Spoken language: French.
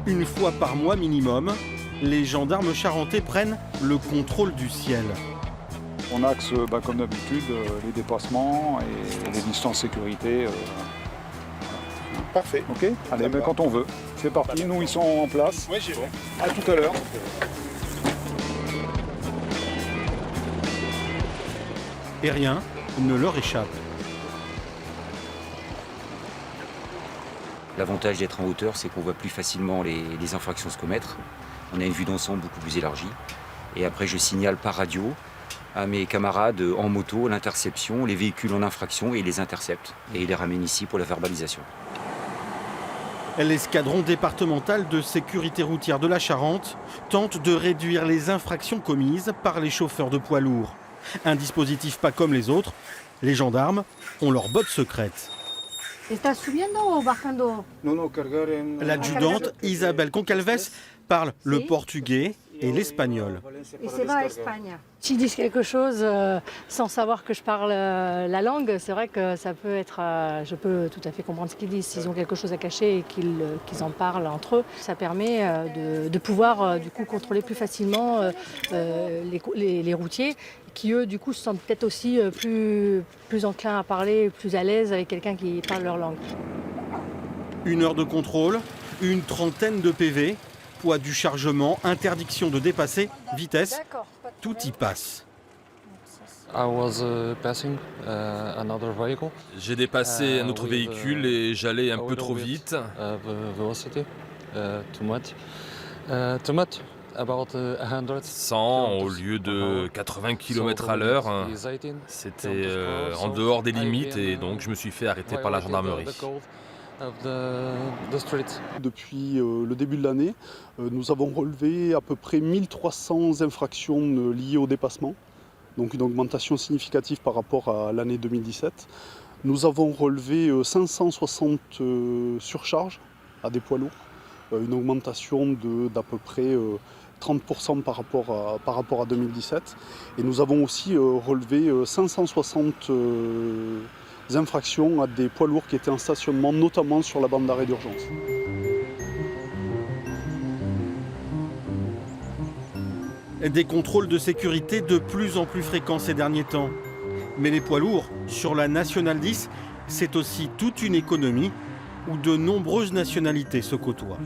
Une fois par mois minimum, les gendarmes charentais prennent le contrôle du ciel. On axe, comme d'habitude, les dépassements et les distances sécurité. Parfait. Ok. Allez, quand on veut. C'est parti, nous ils sont en place. Oui, j'y vais. À tout à l'heure. Et rien ne leur échappe. L'avantage d'être en hauteur, c'est qu'on voit plus facilement les infractions se commettre. On a une vue d'ensemble beaucoup plus élargie. Et après, je signale par radio à mes camarades en moto l'interception, les véhicules en infraction et les intercepte. Et les ramène ici pour la verbalisation. L'escadron départemental de sécurité routière de la Charente tente de réduire les infractions commises par les chauffeurs de poids lourds. Un dispositif pas comme les autres, les gendarmes ont leur botte secrète. ¿Estás subiendo o bajando? L'adjudante Isabelle Concalves parle le portugais et l'espagnol. Et c'est va à Espagne. S'ils disent quelque chose sans savoir que je parle la langue, c'est vrai que ça peut être... je peux tout à fait comprendre ce qu'ils disent. S'ils ont quelque chose à cacher et qu'ils en parlent entre eux, ça permet de pouvoir du coup contrôler plus facilement les routiers qui, eux, du coup, se sentent peut-être aussi plus enclins à parler, plus à l'aise avec quelqu'un qui parle leur langue. 1 heure de contrôle, une trentaine de PV, poids du chargement, interdiction de dépasser, vitesse, tout y passe. J'ai dépassé un autre véhicule et j'allais un peu trop vite. 100 au lieu de 80 km à l'heure. C'était en dehors des limites et donc je me suis fait arrêter par la gendarmerie. Depuis le début de l'année, nous avons relevé à peu près 1300 infractions liées au dépassement, donc une augmentation significative par rapport à l'année 2017. Nous avons relevé 560 surcharges à des poids lourds, une augmentation d'à peu près 30% par rapport à 2017. Et nous avons aussi relevé 560 infractions à des poids lourds qui étaient en stationnement, notamment sur la bande d'arrêt d'urgence. Des contrôles de sécurité de plus en plus fréquents ces derniers temps. Mais les poids lourds, sur la Nationale 10, c'est aussi toute une économie où de nombreuses nationalités se côtoient.